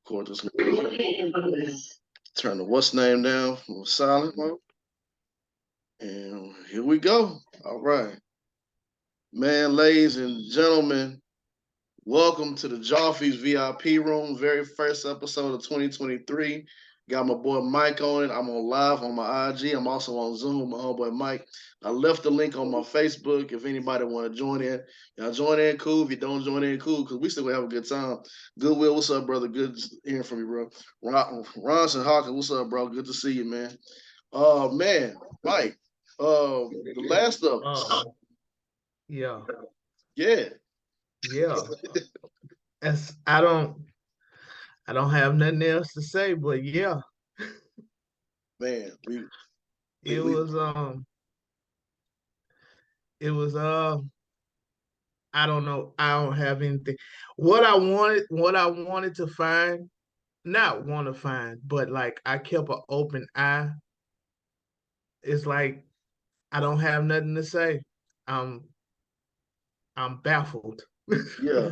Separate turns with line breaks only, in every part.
Of course, turn the what's name down from silent mode. And here we go. All right. Man, ladies and gentlemen, welcome to the Joffy's VIP room, very first episode of 2023. Got my boy Mike on it. I'm on live on my IG. I'm also on Zoom with my homeboy Mike. I left the link on my Facebook if anybody want to join in. Y'all join in, cool. If you don't join in, cool, because we still gonna have a good time. Goodwill, what's up, brother? Good hearing from you, bro. Ronson Hawkins, what's up, bro? Good to see you, man. Man, Mike, The Last of Us.
Yeah.
Yeah.
Yeah. As I don't have nothing else to say, but yeah,
Man,
it
we
was it was I don't know. I don't have anything. What I wanted to find, not want to find, but like I kept an open eye. It's like I don't have nothing to say. I'm I'm baffled.
yeah.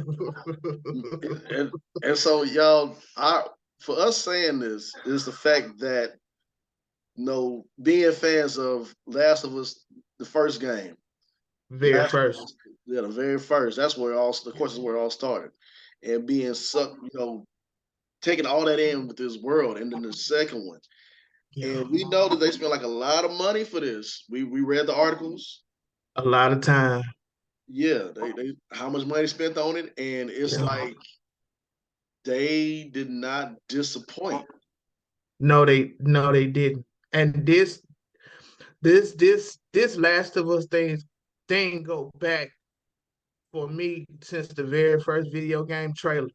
and and so y'all, for us saying this is the fact that being fans of Last of Us, the first game,
Very first.
yeah, the very first. That's where of course, is where it all started, and being sucked, taking all that in with this world, and then the second one,
Yeah.
and we know that they spent like a lot of money for this. We read the articles.
A lot of time.
Yeah, they how much money spent on it, and it's
Yeah.
like they did not disappoint.
No, they didn't. And this Last of Us thing go back for me since the very first video game trailer.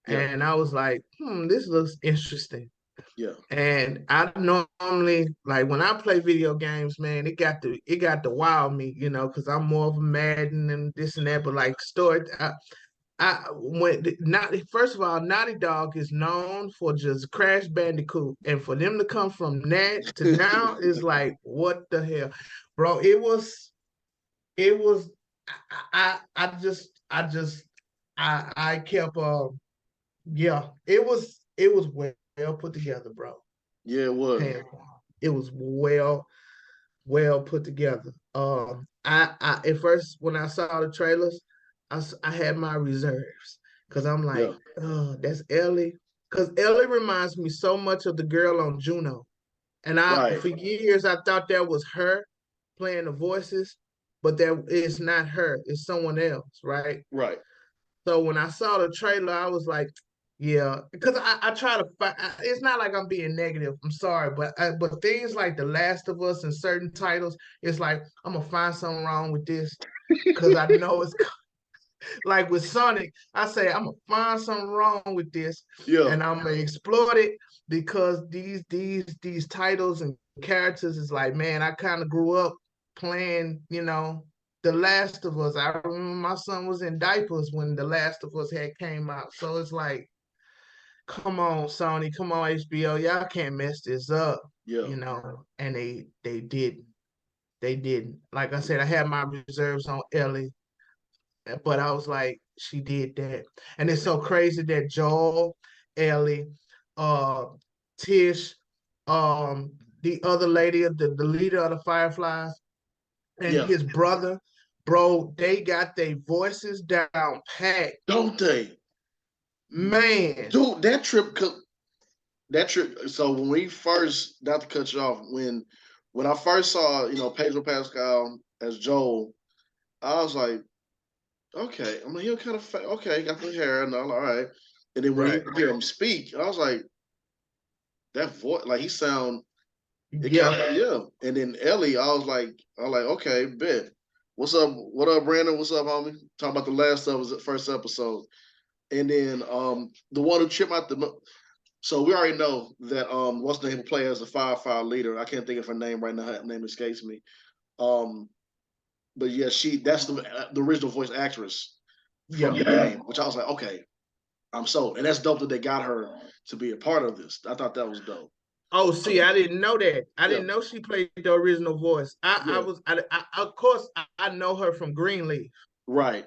Yeah,
And I was like, this looks interesting.
yeah,
And I normally like when I play video games, man, it got to wow me, because I'm more of a Madden and this and that. But like story, I when not first of all, Naughty Dog is known for just Crash Bandicoot, and for them to come from that to now is like, what the hell, bro? It was. I kept yeah. It was well put together, bro.
yeah. It was.
Hands down. It was well put together. I at first when I saw the trailers, I had my reserves because I'm
Yeah,
like, oh, that's Ellie. Because Ellie reminds me so much of the girl on Juno, and
right,
for years I thought that was her playing the voices, but that it's not her. It's someone else, right?
right.
So when I saw the trailer, I was like, yeah, because I try to find. It's not like I'm being negative. I'm sorry, but things like The Last of Us and certain titles, it's like I'm gonna find something wrong with this because I know it's like with Sonic. I say I'm gonna find something wrong with this,
Yeah,
and I'm gonna exploit it because these titles and characters is like, man, I kind of grew up playing, The Last of Us. I remember my son was in diapers when The Last of Us had came out. So it's like, come on, Sony, come on, HBO, y'all can't mess this up,
yeah,
And they didn't. They didn't. Like I said, I had my reserves on Ellie, but I was like, she did that. And it's so crazy that Joel, Ellie, uh, Tish, the other lady, the leader of the Fireflies, and
yeah.
his brother, bro, they got their voices down pat.
Don't they,
Man.
dude? That trip. So when we first, not to cut you off, when I first saw Pedro Pascal as Joel, I was like, okay. I mean, he kind of okay, got the hair and all right. And then when
Right.
you hear him speak, I was like, that voice, like he sound. It kind
Yeah.
of yeah. And then Ellie, I was like, okay, bet. What's up? What up, Brandon? What's up, homie? Talking about the last of us, first episode. And then the one who tripped out the. So we already know that what's the name play as the firefighter leader. I can't think of her name right now. Her name escapes me. Um, but yeah, that's the original voice actress from
Yeah.
the game, which I was like, okay, I'm sold, and that's dope that they got her to be a part of this. I thought that was dope.
Oh, see, I didn't know that. I
Yeah,
didn't know she played the original voice. I
yeah,
was, I of course, I know her from Greenleaf.
right,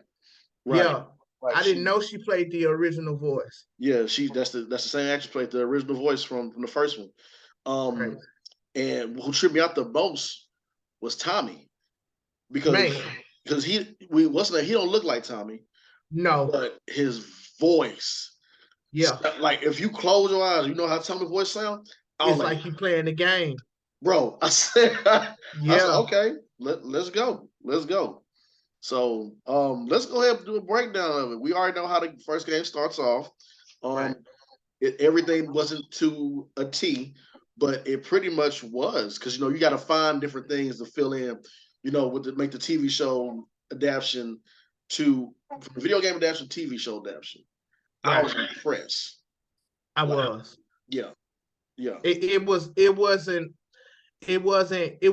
right.
Yeah.
Like
I didn't
she,
know she played the original voice.
yeah, that's the same actress played the original voice from the first one.
Right.
And who tripped me out the most was Tommy because
Man,
he don't look like Tommy,
no.
but his voice,
Yeah.
like if you close your eyes, you know how Tommy's voice sounds. I was
It's
like,
like you playing the game.
bro, I said,
Yeah.
okay, let's go, let's go. So let's go ahead and do a breakdown of it. We already know how the first game starts off.
Right.
Um, everything wasn't to a T, but it pretty much was because you got to find different things to fill in, make the TV show adaptation to from the video game adaptation to TV show adaptation. I
Right.
was impressed.
I
Like,
was.
yeah, yeah,
It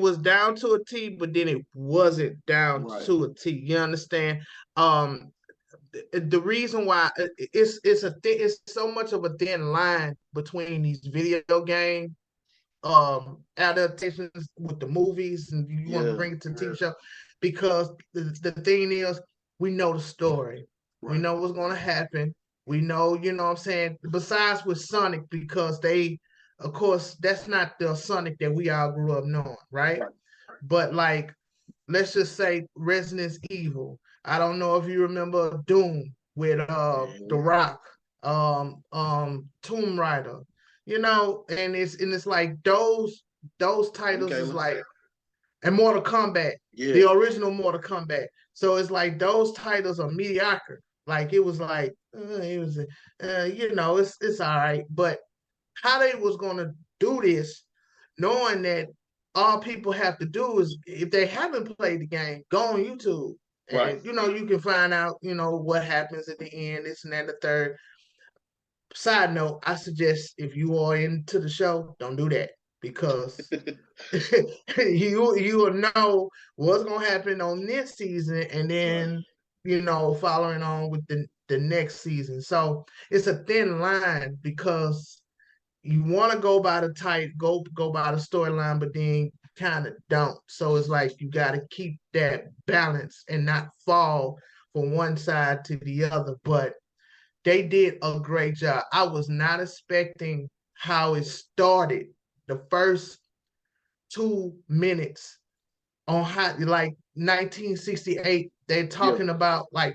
was down to a T, but then it wasn't down
right,
to a T. You understand? Um, the reason why it's so much of a thin line between these video game adaptations with the movies, and you want to
yeah,
bring it to the TV show, because the thing is, we know the story, we
right,
know what's going to happen, we know, what I'm saying. Besides with Sonic, because they, of course, that's not the Sonic that we all grew up knowing, right?
right.
But like, let's just say Resident Evil. I don't know if you remember Doom with The
Mhm.
Rock, Tomb Raider, and it's like those titles is
Kayla.
like, and Mortal Kombat,
Yeah,
the original Mortal Kombat. So it's like those titles are mediocre. Like it was like it's all right, but how they was gonna do this, knowing that all people have to do is, if they haven't played the game, go on YouTube,
right.
and you can find out what happens at the end, this and that, and the third. Side note, I suggest if you are into the show, don't do that, because you will know what's gonna happen on this season, and
Right.
then following on with the next season. So it's a thin line, because you want to go by the go by the storyline, but then kind of don't. So it's like you got to keep that balance and not fall from one side to the other. But they did a great job. I was not expecting how it started. The first 2 minutes on how, like, 1968, they're
Yeah,
talking about like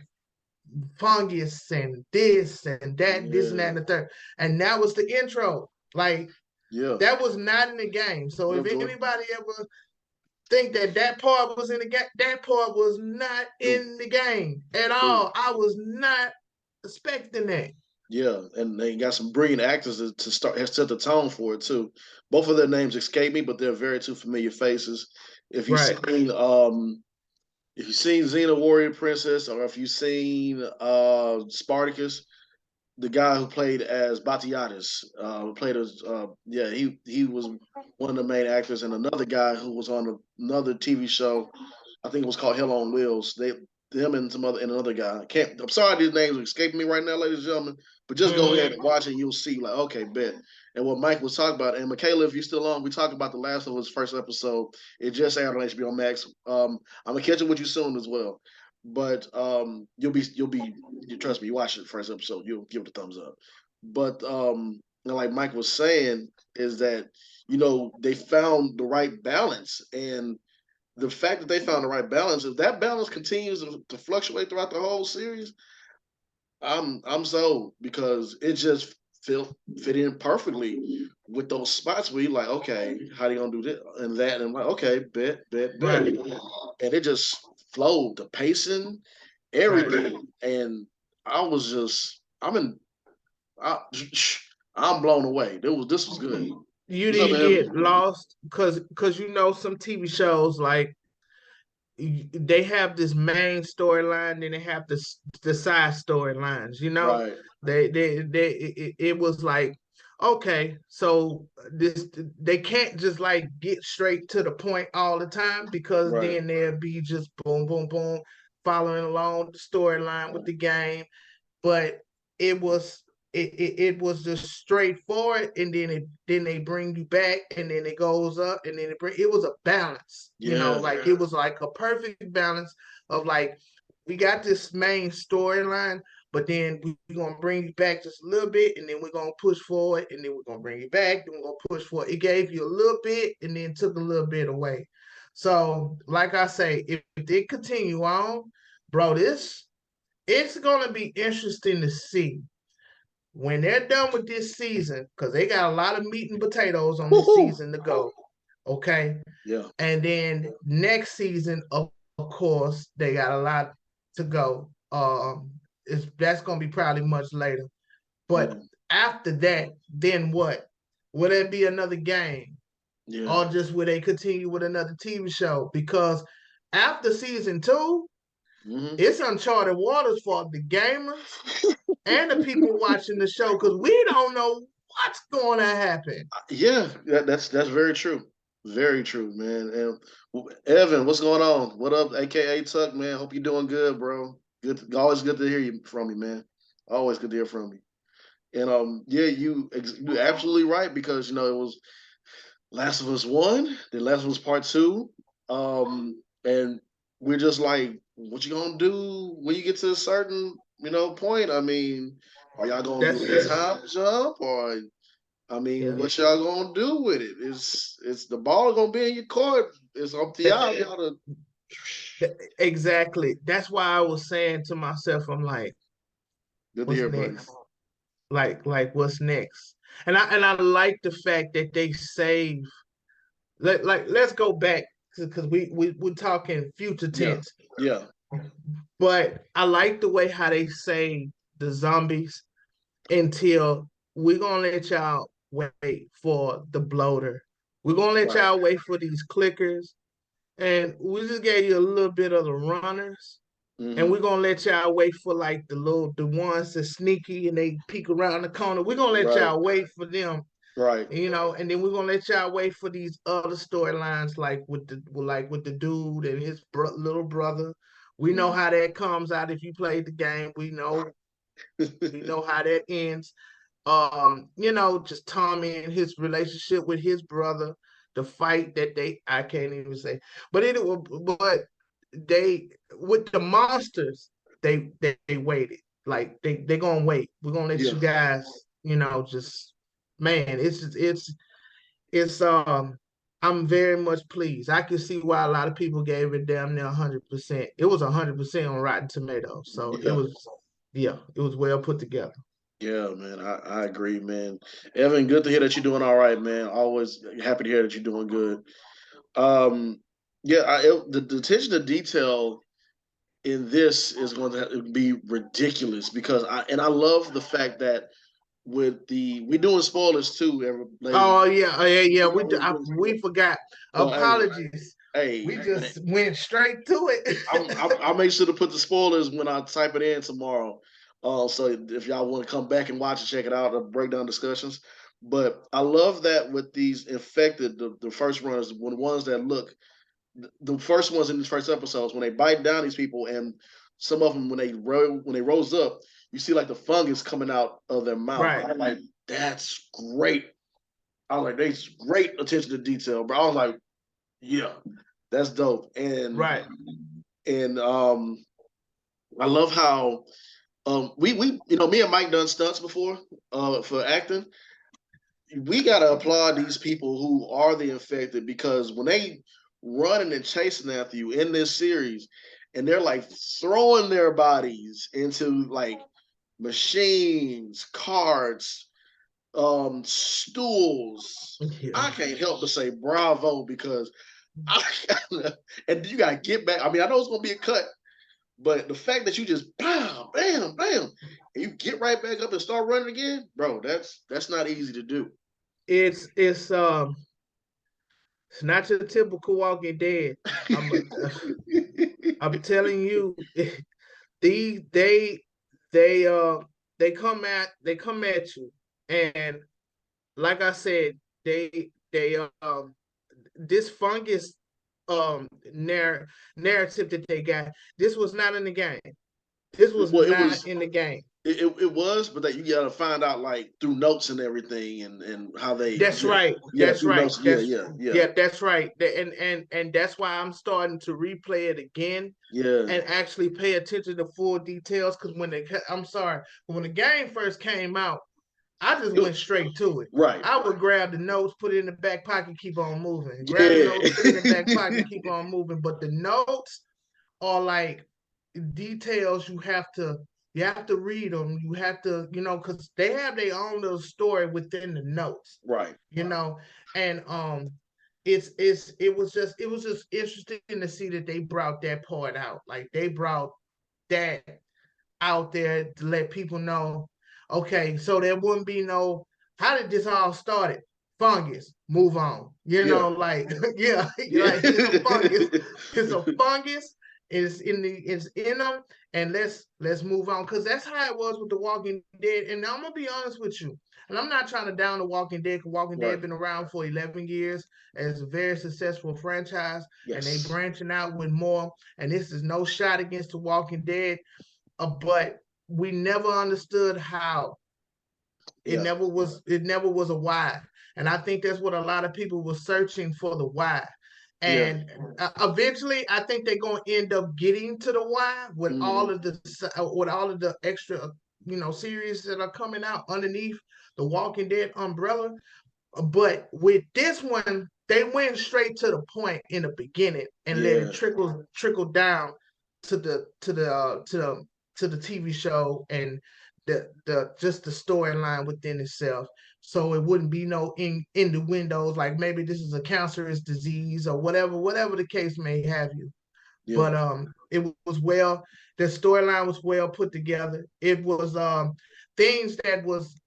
fungus and this and that, this and that,
yeah,
and the third. And that was the intro. Like,
yeah.
that was not in the game. So if
Yep, Jordan.
anybody ever think that part was in the game, that part was not
True,
in the game at
true.
all. I was not expecting that.
Yeah, and they got some brilliant actors to start have set the tone for it too. Both of their names escape me, but they're very two familiar faces. If you've
Right.
seen if you've seen Xena Warrior Princess, or if you've seen Spartacus, the guy who played as Batiatus, who played as he was one of the main actors, and another guy who was on another TV show, I think it was called Hell on Wheels. Them and another guy. I can't. I'm sorry, these names are escaping me right now, ladies and gentlemen. But just go ahead
Mhm.
and watch it. You'll see, like, okay, bet. And what Mike was talking about, and Michaela, if you're still on, we talked about the Last of Us first episode. It just aired on HBO Max. I'm gonna catch up with you soon as well. But you trust me, you watch the first episode, you'll give it a thumbs up. But like Mike was saying, is that they found the right balance, and the fact that they found the right balance, if that balance continues to fluctuate throughout the whole series, I'm sold, because it just fit in perfectly with those spots where you're like, okay, how they gonna do this and that, and I'm like, okay, bet,
Right.
and it just flowed, the pacing,
Right.
everything, and I was just, I, I'm blown away. This was good.
You
What's up,
didn't
man?
get lost, because some TV shows, like, they have this main storyline, then they have the side storylines.
Right,
It was like, okay, so this, they can't just like get straight to the point all the time, because
right,
then they'll be just boom, boom, boom, following along the storyline with the game. But it was it was just straightforward, and then they bring you back, and then it goes up, and then it was a balance,
yeah,
like it was like a perfect balance of, like, we got this main storyline, but then we're gonna bring you back just a little bit, and then we're gonna push forward, and then we're gonna bring you back, then we're gonna push forward. It gave you a little bit and then took a little bit away. So, like I say, if they continue on, bro, it's gonna be interesting to see when they're done with this season, because they got a lot of meat and potatoes on this season to go. Okay.
Yeah.
And then next season, of course, they got a lot to go. That's gonna be probably much later. But after that, then what? Will there be another game?
Yeah.
Or just will they continue with another TV show? Because after season 2, it's uncharted waters for the gamers and the people watching the show, because we don't know what's going to happen.
Yeah, that's very true. Very true, man. And Evan, what's going on? What up, aka Tuck, man? Hope you're doing good, bro. Always good to hear you from you, man. Always good to hear from you. And yeah, you absolutely right, because it was Last of Us 1, then Last of Us Part 2. And we're just like, what you gonna do when you get to a certain, point? I mean, are y'all gonna do a time jump, or what y'all gonna do with it? It's the ball gonna be in your court. It's up to y'all to.
Exactly. That's why I was saying to myself, I'm like,
Good to
what's
hear,
next?
buddy.
Like what's next? And I like the fact that they save. Let's go back, because we're talking future tense.
Yeah.
But I like the way how they say the zombies until we're gonna let y'all wait for the bloater. We're gonna let y'all wait for these clickers. And we just gave you a little bit of the runners. And we're gonna let y'all wait for like the ones that's sneaky and they peek around the corner. We're gonna let y'all wait for them.
Right.
And then we're gonna let y'all wait for these other storylines, like with the dude and his little brother. We know how that comes out if you played the game. We know how that ends. Just Tommy and his relationship with his brother, the fight that I can't even say. But they with the monsters, they waited. Like they gonna wait. We're gonna let you guys, just man, it's I'm very much pleased. I can see why a lot of people gave it damn near 100%. It was 100% on Rotten Tomatoes. So it was well put together.
Yeah, man, I agree, man. Evan, good to hear that you're doing all right, man. Always happy to hear that you're doing good. The attention to detail in this is going to be ridiculous, because I love the fact that we're doing spoilers too.
Oh yeah. We forgot. Apologies.
Hey,
we just went straight to it.
I'll make sure to put the spoilers when I type it in tomorrow. So if y'all want to come back and watch and check it out, the breakdown discussions. But I love that with these infected, the first runners, when the ones that look, the first ones in the first episodes, when they bite down these people, and some of them when they rose up, you see like the fungus coming out of their mouth. Right. I'm like, that's great. I was like, there's great attention to detail, bro. I was like, yeah, that's dope. And
right.
And I love how we me and Mike done stunts before for acting. We gotta applaud these people who are the infected, because when they running and chasing after you in this series, and they're like throwing their bodies into like machines, carts, stools. Yeah. I can't help but say bravo, because and you gotta get back. I mean, I know it's gonna be a cut, but the fact that you just bam, bam, bam, and you get right back up and start running again, bro, that's not easy to do.
It's not your typical Walking Dead. I'm telling you, they come at you, and like I said, they this fungus narrative that they got. This was not in the game. This was not in the game.
It was, but that you gotta find out like through notes and everything, and how they.
That's
Yeah,
right.
yeah,
That's
through
right.
notes. Yeah.
Yeah, that's right. And that's why I'm starting to replay it again
Yeah.
and actually pay attention to full details. Because I'm sorry, when the game first came out, I just went straight to it.
Right.
I would grab the notes, put it in the back pocket, keep on moving. Grab the
Yeah.
notes, put it in the back pocket, keep on moving. But the notes are like details you have to read them. You have to, because they have their own little story within the notes,
Right.
and it was just interesting to see that they brought that part out. Like they brought that out there to let people know, okay, so there wouldn't be no, how did this all started? Fungus, move on.
Yeah.
Like yeah,
Yeah.
like it's a fungus. It's a fungus. It's in them, and let's move on. Cause that's how it was with The Walking Dead. And I'm gonna be honest with you. And I'm not trying to down The Walking Dead, because Walking Dead
Right.
been around for 11 years. It's a very successful franchise, and they
Yes.
branching out with more. And this is no shot against The Walking Dead, but we never understood how. It
Yeah.
never was a why. And I think that's what a lot of people were searching for, the why.
Yeah.
And eventually I think they're going to end up getting to the why with all
Mhm.
of the extra series that are coming out underneath the Walking Dead umbrella. But with this one, they went straight to the point in the beginning and let
Yeah.
it trickle down to the TV show, and the just the storyline within itself. So it wouldn't be no in the windows like maybe this is a cancerous disease or whatever the case may have you.
Yeah.
But it was well, the storyline was well put together. It was things that was,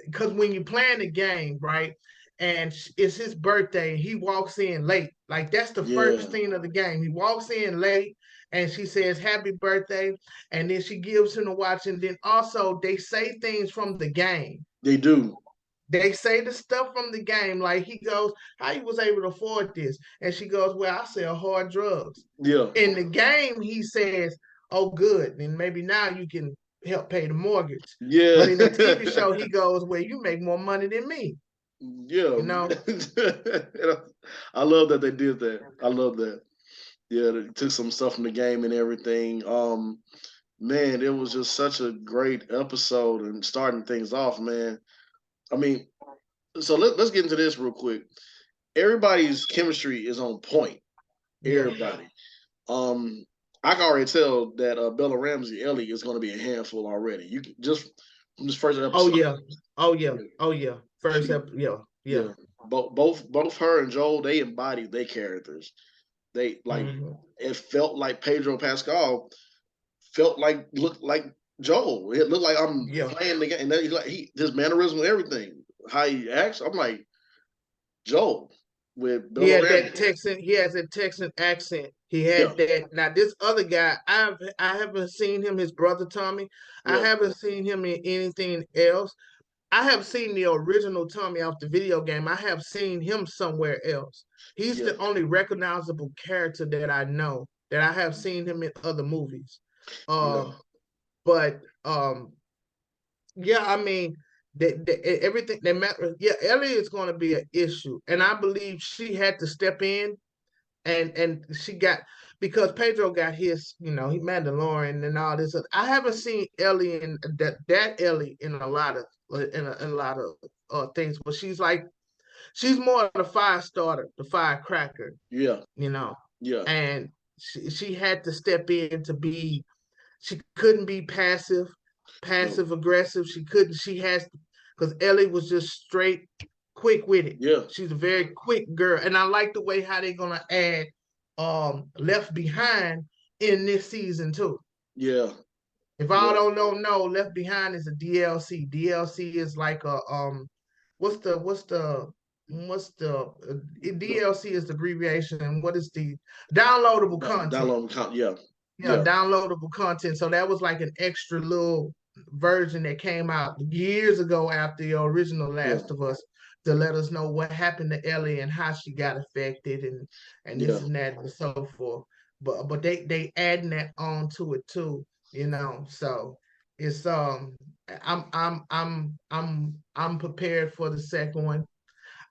because when you playing the game, right, and it's his birthday, he walks in late. Like that's the
Yeah.
first scene of the game. He walks in late, and she says happy birthday, and then she gives him the watch, and then also they say things from the game.
They do.
They say the stuff from the game, like he goes, "How you was able to afford this?" And she goes, "Well, I sell hard drugs."
Yeah.
In the game, he says, "Oh, good, and maybe now you can help pay the mortgage."
Yeah.
But in the TV show, he goes, "Well, you make more money than me."
Yeah.
You know,
I love that they did that. I love that. Yeah, they took some stuff from the game and everything. Man, it was just such a great episode and starting things off, man. I mean, so let's get into this real quick. Everybody's chemistry is on point.
yeah.
Everybody. Um, I can already tell that Bella Ramsey Ellie is going to be a handful already. You can just from this first
Oh
episode.
yeah. Oh yeah.
Yeah,
Oh yeah. First
she,
ep. Yeah. Yeah.
yeah. Both her and Joel, they embodied their characters. They like
Mm-hmm.
it felt like Pedro Pascal felt like looked like Joel. It looked like I'm
Yeah.
playing the game, and then his mannerism and everything, how he acts. I'm like Joel with
He
Bella
had that
Ramsey.
Texan. He has a Texan accent. He
Yeah,
had that. Now this other guy, I haven't seen him. His brother Tommy. I
yeah,
haven't seen him in anything else. I have seen the original Tommy off the video game. I have seen him somewhere else. He's
yeah,
the only recognizable character that I know that I have seen him in other movies.
yeah,
But yeah, I mean, everything that matters. Yeah, Ellie is going to be an issue, and I believe she had to step in, and she got, because Pedro got his, he Mandalorian and all this. I haven't seen Ellie in that Ellie in a lot of in a lot of things, but she's more of the fire starter, the firecracker,
yeah,
you know,
yeah.
and she had to step in to be. She couldn't be
No,
passive aggressive. She couldn't. She has, because Ellie was just straight quick with it.
yeah,
She's a very quick girl, and I like the way how they're gonna add Left Behind in this season too.
yeah,
If I
yeah.
don't know, Left Behind is a DLC. DLC is like a what's the
No,
DLC is the abbreviation, and what is the downloadable content?
download account. Yeah,
Yeah,
yeah,
downloadable content. So that was like an extra little version that came out years ago after the original
yeah,
Last of Us, to let us know what happened to Ellie and how she got affected, and
yeah,
this and that and so forth. But they adding that on to it too, So it's I'm prepared for the second one.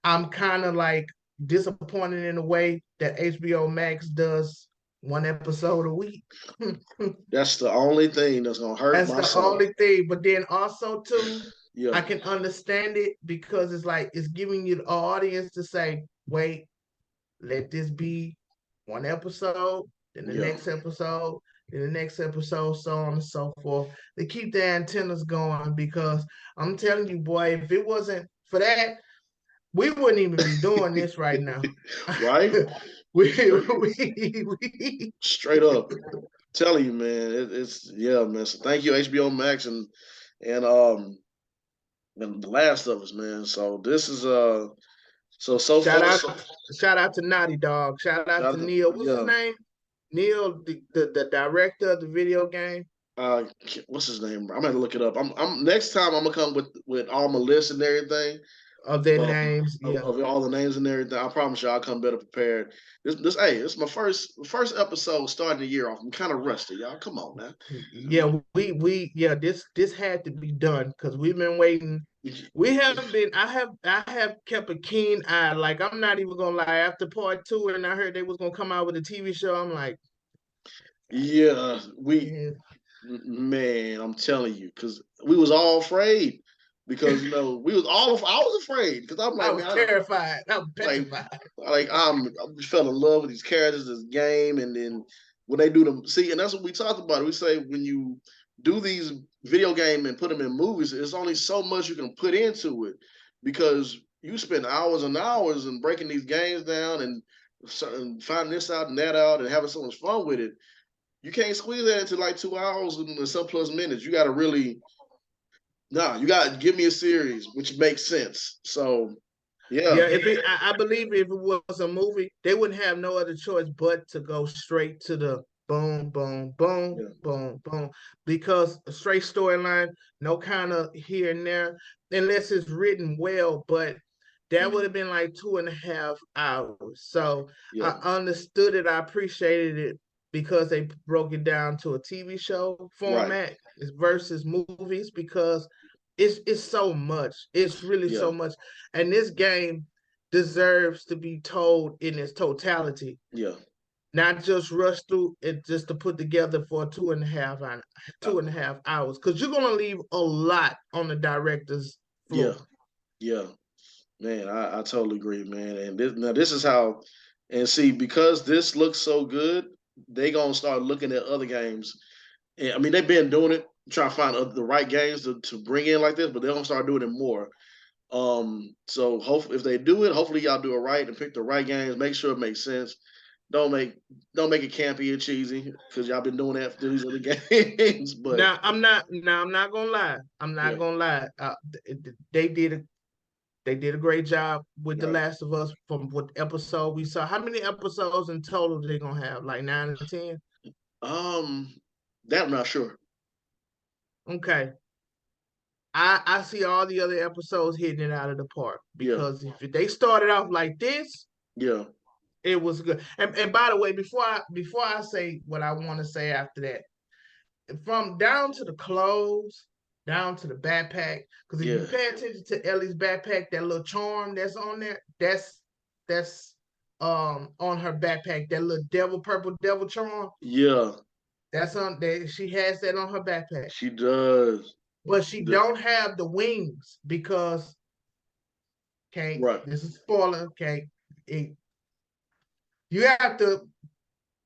I'm kind of like disappointed in a way that HBO Max does one episode a week.
That's the only thing that's gonna hurt
That's
my
the
soul.
only thing. But then also too,
Yeah,
I can understand it because it's like it's giving you the audience to say, wait, let this be one episode, then the
yeah,
next episode, then the next episode, so on and so forth. They keep their antennas going because I'm telling you, boy, if it wasn't for that, we wouldn't even be doing this right now.
right.
we,
Straight,
we
straight up. Telling you, man, it's yeah, man. So thank you, HBO Max, and and The Last of Us, man. So this is so
shout
far
out
so
shout out to Naughty Dog. Shout out
shout
to
out to,
Neil. What's his
yeah.
name? Neil, the director of the video game.
Uh, what's his name? I'm gonna look it up. I'm next time I'm gonna come with all my lists and everything.
Of their
Of,
names, yeah.
of all the names and everything. I promise you I'll come better prepared. This is my first episode starting the year off. I'm kind of rusty, y'all. Come on now.
Yeah, yeah, this had to be done because we've been waiting. We have been. I have kept a keen eye. Like I'm not even gonna lie. After part two, and I heard they was gonna come out with a TV show, I'm like,
Yeah,
yeah,
man, I'm telling you, because we was all afraid. Because we was all I was afraid because I'm
I
like,
was
man,
terrified. I was
like
petrified.
I just fell in love with these characters, this game, and then when they do them, see, and that's what we talked about. We say when you do these video game and put them in movies, it's only so much you can put into it because you spend hours and hours and breaking these games down and finding this out and that out and having so much fun with it. You can't squeeze that into like 2 hours and some plus minutes. You got to really, you got to give me a series, which makes sense. So, yeah,
Yeah, I believe if it was a movie, they wouldn't have no other choice but to go straight to the boom, boom, boom,
yeah,
boom, boom, because a straight storyline, no kind of here and there, unless it's written well. But that would have been like 2.5 hours. So I
yeah,
understood it. I appreciated it because they broke it down to a TV show
right,
format versus movies because it's so much. It's really
yeah,
so much. And this game deserves to be told in its totality,
yeah.
not just rush through it just to put together for 2.5 hours. Because you're gonna leave a lot on the director's
Yeah,
floor.
yeah, man, I totally agree, man. And this is how, and see, because this looks so good, they gonna start looking at other games. And I mean, they've been doing it, trying to find the right games to bring in like this, but they're gonna start doing it more. So hopefully, if they do it, hopefully y'all do it right and pick the right games. Make sure it makes sense. Don't make don't make it campy and cheesy because y'all been doing that for these other games. But
I'm not gonna lie. I'm
yeah,
not gonna lie. They did they did a great job with The
right.
Last of Us from what episode we saw. How many episodes in total they gonna have? Like 9 or 10?
Um, that I'm not sure.
Okay. I see all the other episodes hitting it out of the park
Yeah,
because if they started off like this,
yeah,
it was good. And by the way, before I say what I want to say after that, from down to the clothes, down to the backpack, because if you
yeah,
pay attention to Ellie's backpack, that little charm that's on there, that's on her backpack, that little purple devil charm,
yeah.
that's on there. She has that on her backpack.
She does.
But
She
she
does.
don't have the wings because okay,
Right.
this is spoiler. Okay, it, you have to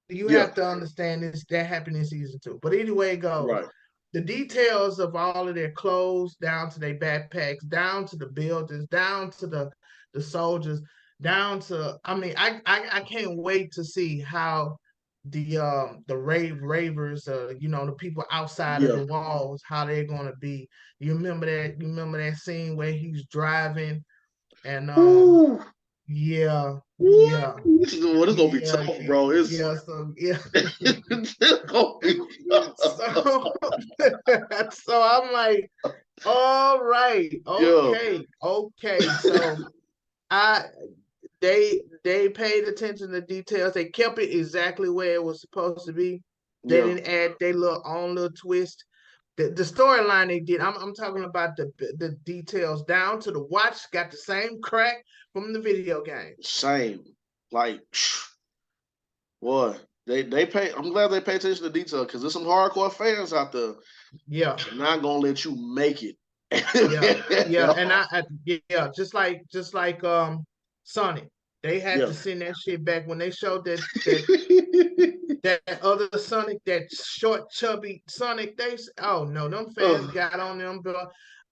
you
Yeah.
have to understand this. That happened in season 2. But anyway, it goes.
Right.
The details of all of their clothes, down to their backpacks, down to the buildings, down to the soldiers, down to I mean, I can't wait to see how the ravers, the people outside of
Yeah.
the walls, how they're gonna be. You remember that scene where he's driving and
Ooh.
yeah,
Ooh.
yeah,
This is gonna be
yeah,
tough, bro. It's
yeah. So yeah.
it's gonna be tough.
So so I'm like, all right,
Yeah.
okay. So I they paid attention to details. They kept it exactly where it was supposed to be. They
Yeah.
didn't add their little own little twist. the storyline they did. I'm talking about the details down to the watch. Got the same crack from the video game.
Same. Like, boy, they pay. I'm glad they pay attention to detail because there's some hardcore fans out there.
Yeah,
Not gonna let you make it.
yeah, and yeah, just like Sonic. They had
Yeah.
to send that shit back when they showed that other Sonic, that short, chubby Sonic. Oh no, them fans
Ugh.
got on them,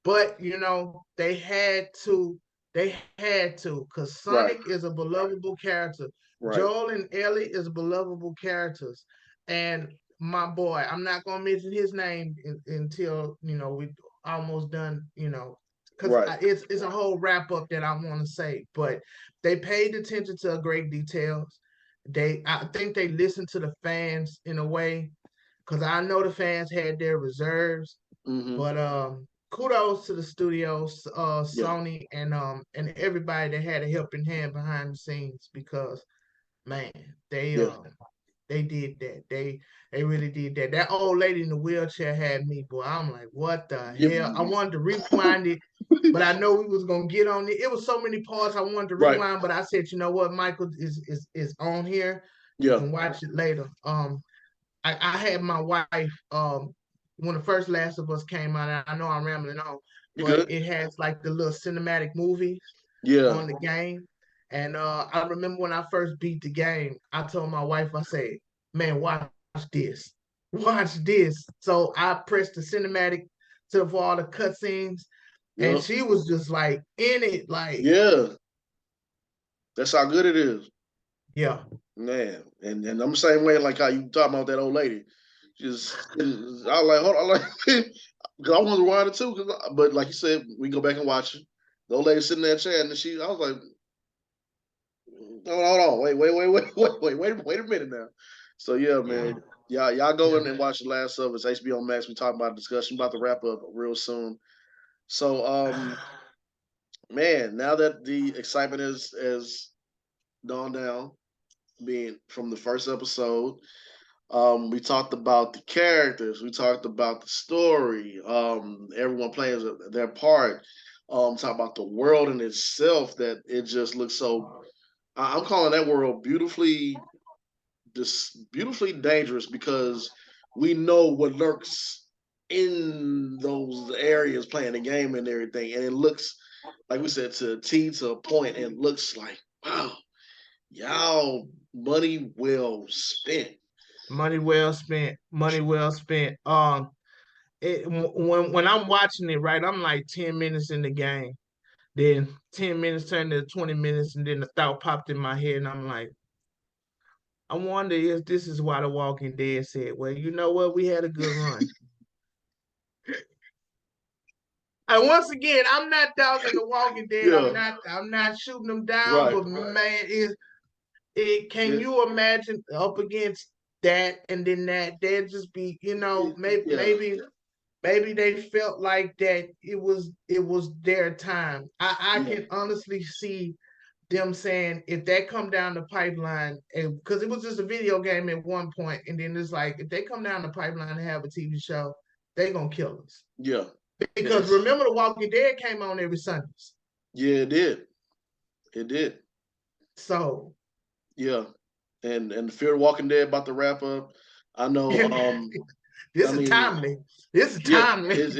but you know they had to, because
Right.
Sonic is a belovable character.
Right.
Joel and Ellie is belovable characters, and my boy, I'm not gonna mention his name until we almost done, because
Right.
it's a whole wrap up that I want to say, but they paid attention to great details. I think they listened to the fans in a way, because I know the fans had their reserves,
Mm-hmm.
but kudos to the studios,
Yeah.
Sony, and everybody that had a helping hand behind the scenes, because man, they
Yeah.
they did that. They really did that. That old lady in the wheelchair had me, boy. I'm like, what the hell? I wanted to rewind it, but I know we was gonna get on it. It was so many parts I wanted to
Right.
rewind, but I said, you know what, Michael is on here. You
Yeah.
can watch it later. I had my wife when the first Last of Us came out. I know I'm rambling on,
You
but
good?
it has like the little cinematic movies
Yeah.
on the game. And I remember when I first beat the game, I told my wife, I said, man, watch this. Watch this. So I pressed the cinematic for all the cutscenes, and
Yep.
she was just like in it, like,
Yeah. That's how good it is.
yeah.
Man. And I'm the same way, like how you talking about that old lady. Just I was like, hold on, like, because I wanted to rewind it too. But like you said, we can go back and watch it. The old lady sitting there chatting, and I was like, hold on, wait a minute now. So yeah, man, y'all go in and watch the last of us, HBO Max. We talking about discussion about to wrap up real soon. So man, now that the excitement is gone down, being from the first episode, we talked about the characters, we talked about the story, everyone playing their part. Talk about the world in itself, that it just looks so. I'm calling that world beautifully dangerous, because we know what lurks in those areas playing the game and everything, and it looks, like we said, to a T, to a point, and it looks like, wow, y'all money well spent.
Money well spent. Money well spent. When I'm watching it, right, I'm like 10 minutes in the game. Then 10 minutes turned to 20 minutes, and then the thought popped in my head, and I'm like, I wonder if this is why The Walking Dead said, well, you know what? We had a good run. And once again, I'm not dogging The Walking Dead.
Yeah,
I'm not shooting them down,
right.
but man, it can
Yeah,
you imagine up against that, and then there'd just be,
yeah,
maybe they felt like that it was their time. I
yeah,
can honestly see them saying, if that come down the pipeline, because it was just a video game at one point, and then it's like, if they come down the pipeline and have a TV show, they gonna kill us.
yeah.
Because
Yes.
remember, The Walking Dead came on every Sundays.
Yeah, it did. It did.
So
Yeah. And Fear the Walking Dead about to wrap up. I know. I
this is
mean,
timely. This is
yeah.
timely.
It's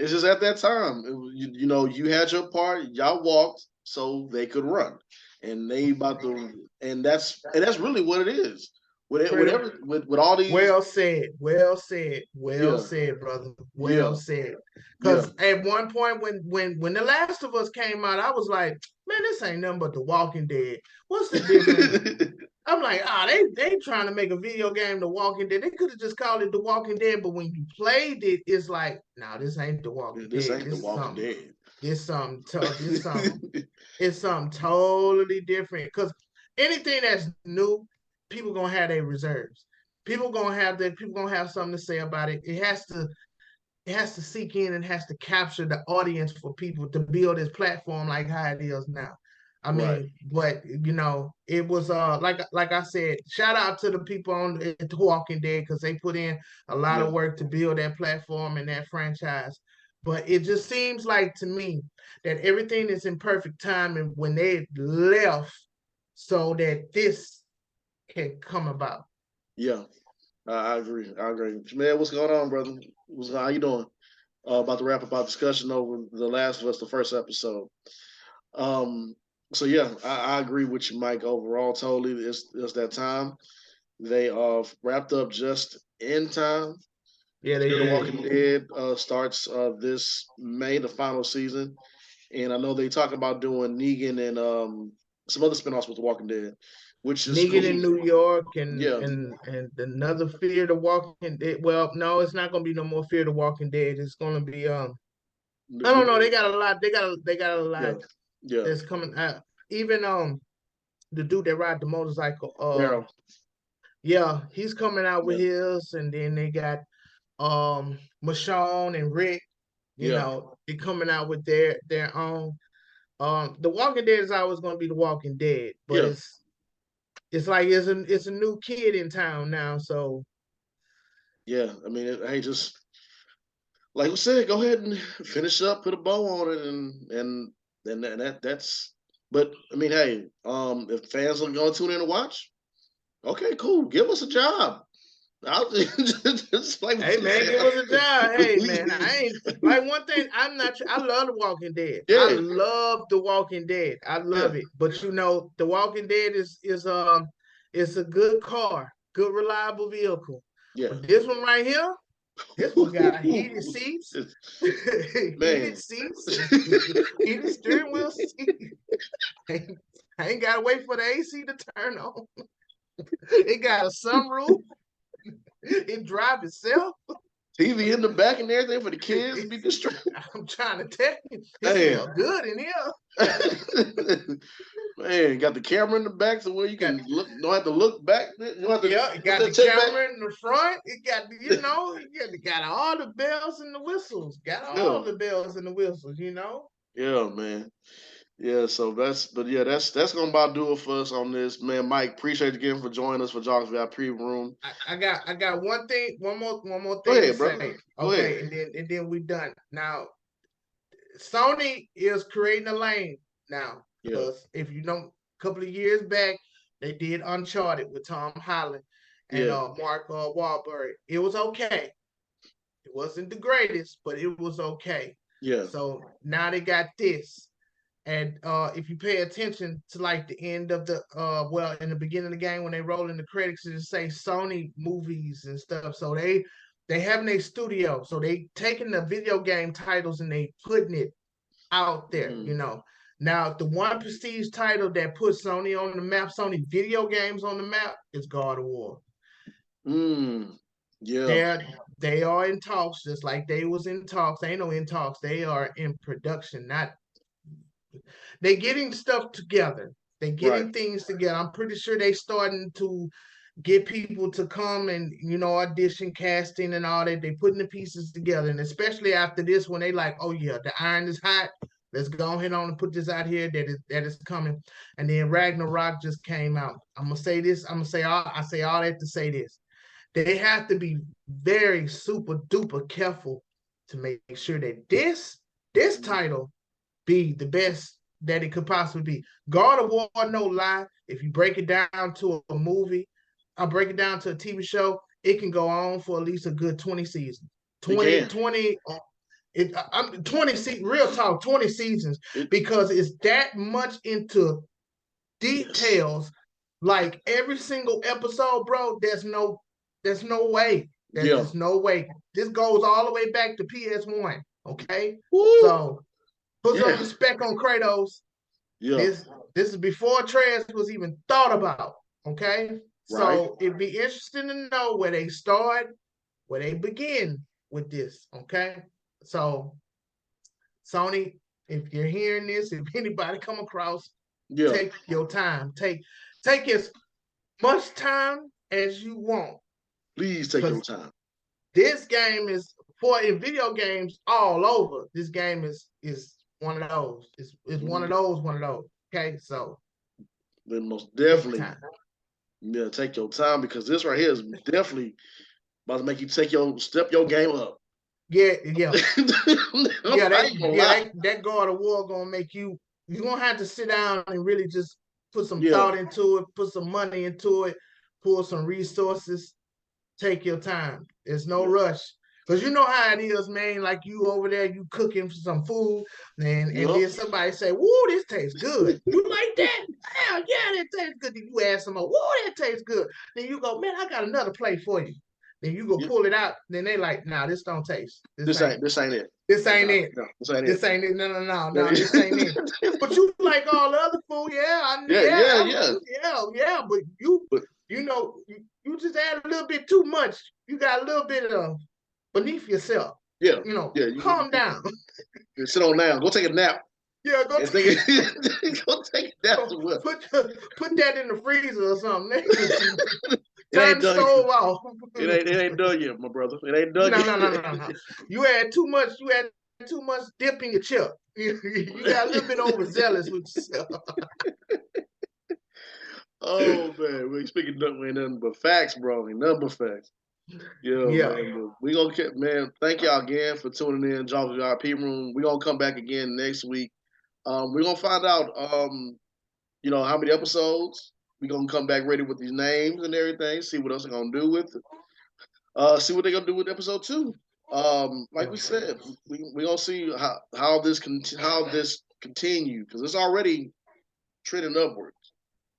just at that time. You know, you had your part. Y'all walked so they could run, and they about to. And that's really what it is. With all these.
Well said. Well said. Well
Yeah.
said, brother. Well
Yeah.
said.
Yeah.
Because at one point, when The Last of Us came out, I was like, man, this ain't nothing but The Walking Dead. What's the difference? I'm like, they trying to make a video game, The Walking Dead. They could have just called it The Walking Dead, but when you played it, it's like, no, this ain't The Walking
This
Dead.
ain't The Walking Dead.
This something tough. It's something totally different. Because anything that's new, people gonna have their reserves. People gonna have something to say about it. It has to seek in and has to capture the audience for people to build this platform like how it is now. I
Right.
mean, but it was like I said, shout out to the people on The Walking Dead because they put in a lot
Yeah.
of work to build that platform and that franchise. But it just seems like to me that everything is in perfect time and when they left so that this can come about.
Yeah. I agree. I agree. Man, what's going on, brother? How you doing? About to wrap up our discussion over The Last of Us, the first episode. Um, so yeah, I agree with you, Mike. Overall, totally, it's that time. They wrapped up just in time.
Yeah, they
Fear the
did.
Walking Dead starts this May, the final season, and I know they talk about doing Negan and some other spinoffs with The Walking Dead, which is
Negan in New
cool.
York and
Yeah,
another Fear the Walking Dead. Well, no, it's not gonna be no more Fear the Walking Dead. It's gonna be I don't know. They got a lot. They got a lot
yeah, yeah.
that's coming out. Even the dude that ride the motorcycle.
Daryl.
Yeah, he's coming out with
Yeah,
his, and then they got Michonne and Rick.
yeah,
They coming out with their own. The Walking Dead is always going to be the Walking Dead, but
yeah,
it's like it's a new kid in town now. So
yeah. I mean, hey, just like we said, go ahead and finish up, put a bow on it, and that's. But I mean, hey, if fans are going to tune in to watch, okay, cool. Give us a job. I'll just like
hey man, give us a job. Hey man, I ain't like one thing. I'm not. I love The Walking Dead. I
yeah,
love The Walking Dead. I
yeah,
love it. But The Walking Dead is it's a good car, good reliable vehicle.
yeah.
But this one right here, this one got heated seats, heated
Man,
seats, and heated steering wheel seat. I ain't gotta wait for the AC to turn on. It got a sunroof. It drive itself.
TV in the back and everything for the kids to be distracted.
I'm trying to tell you, it
Man,
smells good in here.
man, got the camera in the back so where you
Got,
can look. Don't have to look back. You don't have to
yeah, it
what's
got
that
the
check back.
camera in the front. It got, it got all the bells and the whistles. Got
Yeah,
all the bells and the whistles.
yeah, man. Yeah, so but yeah, that's gonna about do it for us on this, man. Mike, appreciate you again for joining us for Jogs VIP Room.
I got one more
Go
thing to
ahead, brother.
say.
Go ahead.
Okay, and then we done. Now Sony is creating a lane now
Yeah,
because if you know, a couple of years back they did Uncharted with Tom Holland and
yeah,
Mark Wahlberg. It was okay. It wasn't the greatest, but it was okay.
yeah.
So now they got this. And if you pay attention to like the end of the well, in the beginning of the game when they roll in the credits, it say Sony movies and stuff. So they having a studio. So they taking the video game titles and they putting it out there.
Mm-hmm.
Now the one prestige title that puts Sony on the map, Sony video games on the map, is God of War.
Yeah,
They are in talks, just like they was in talks. They ain't no in talks. They are in production. Not they getting stuff together. They
right.
getting things together. I'm pretty sure they starting to get people to come and audition, casting, and all that. They putting the pieces together, and especially after this, when they like, oh yeah, the iron is hot. Let's go ahead on and put this out here that is coming. And then Ragnarok just came out. I'm gonna say this. I'm gonna say I say all that to say this. They have to be very super duper careful to make sure that this title be the best that it could possibly be. God of War, no lie. If you break it down to a movie, I break it down to a TV show, it can go on for at least a good 20 seasons.
It
20,
can.
20, I'm 20 real talk, 20 seasons,
It,
because it's that much into details. Like every single episode, bro, there's no way. There's
yeah.
just no way. This goes all the way back to PS1. Okay.
Woo.
So put some
Yeah.
respect on Kratos.
Yeah.
This is before Atreus was even thought about. Okay.
Right.
So it'd be interesting to know where they start, where they begin with this. Okay. So Sony, if you're hearing this, if anybody come across,
Yeah.
take your time. Take as much time as you want.
Please take your
Because
time.
this game is in video games all over. This game is one of those. It's one of those. Okay, so
then most
take
definitely,
time.
yeah, take your time because this right here is definitely about to make you step your game up.
Yeah, yeah. Yeah,
I ain't gonna lie.
that God of War gonna make you. You're gonna have to sit down and really just put some
Yeah,
thought into it, put some money into it, pull some resources. Take your time. There's no
yeah,
rush. Cause you know how it is, man. Like you over there, you cooking for some food, and
yep.
then somebody say, "Whoa, this tastes good." You like that? Hell yeah, that tastes good. Then you ask them, "Whoa, that tastes good." Then you go, "Man, I got another plate for you." Then you go
Yep.
pull it out. Then they like, "Nah, this don't taste.
This ain't it.
This ain't it.
No, this ain't
This
it.
ain't it. No, this ain't it." But you like all the other food,
Yeah.
yeah. But you,
But
you know, you just add a little bit too much. You got a little bit of beneath yourself.
yeah,
You know,
yeah.
calm down.
You sit on down. Go take a nap.
Yeah, go
And think, go take a nap somewhere.
put that in the freezer or something.
It
Turn
ain't
the
done.
stove off.
It ain't done yet, my brother. It ain't done
No,
yet.
no, no, no, no. You had too much. You had too much dip in your chip. You got a little bit overzealous with yourself.
Oh man, we speaking ain't nothing but facts, bro. Ain't nothing but facts. Yeah,
Yeah,
man. But we gonna keep, man. Thank y'all again for tuning in, Jolly RP Room. We gonna come back again next week. We're gonna find out, how many episodes. We gonna come back ready with these names and everything. See what else they're gonna do with it. See what they're gonna do with episode 2. Like we said, we gonna see how this continue because it's already trending upwards.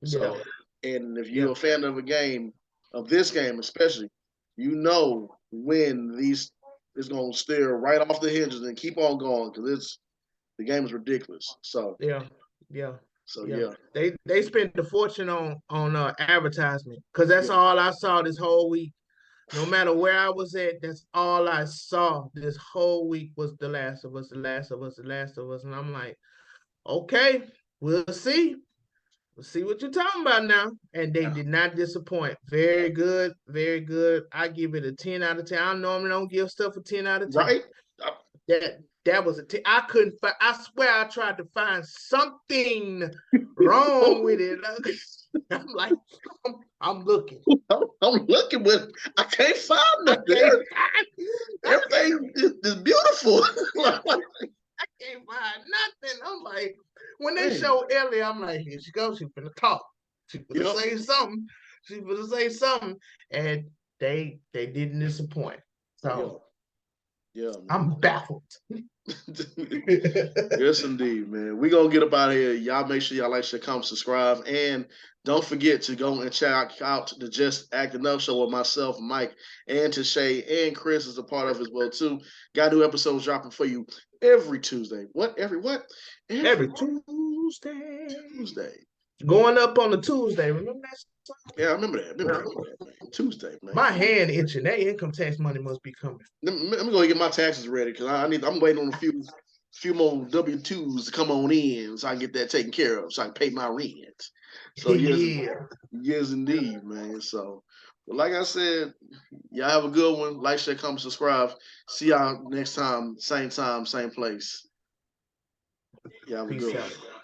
yeah,
So, and if
yeah,
you're a fan of a game, of this game especially, you know when these is gonna steer right off the hinges and keep on going because the game is ridiculous. So,
yeah, yeah,
so
yeah.
yeah,
They spent a fortune on advertisement because that's
yeah,
all I saw this whole week. No matter where I was at, that's all I saw this whole week was The Last of Us, The Last of Us, The Last of Us, and I'm like, okay, we'll see. We'll see what you're talking about now. And they
yeah.
did not disappoint. Very good, very good. I give it a 10 out of 10. I normally don't give stuff a 10 out of 10.
Right?
That was a 10. I couldn't find, I swear I tried to find something wrong with it. I'm like, I'm looking.
I'm looking, but I can't find
I
nothing.
can't find
Everything is beautiful.
I can't find nothing. I'm like, when they
Man,
show Ellie, I'm like, here she goes. She's gonna talk. She's gonna
yep,
say something. She's gonna say something, and they didn't disappoint.
yeah,
So
yeah, man.
I'm baffled.
Yes, indeed, man. We gonna get up out of here. Y'all make sure y'all like, share, comment, subscribe, and don't forget to go and check out the Just Acting Up show with myself, Mike, and Tashay, and Chris is a part of as well too. Got new episodes dropping for you every Tuesday. What? Every what?
Every Tuesday.
Tuesday.
Going up on the Tuesday. Remember that song?
Yeah, I remember that. Man. Tuesday, man.
My hand itching. That income tax money must be coming.
Let me go get my taxes ready because I'm waiting on a few more W-2s to come on in so I can get that taken care of so I can pay my rent. So
Yeah.
yes indeed, man. So but like I said, y'all have a good one. Like, share, comment, subscribe. See y'all next time, same place. Y'all have a
Peace
good
out.
one.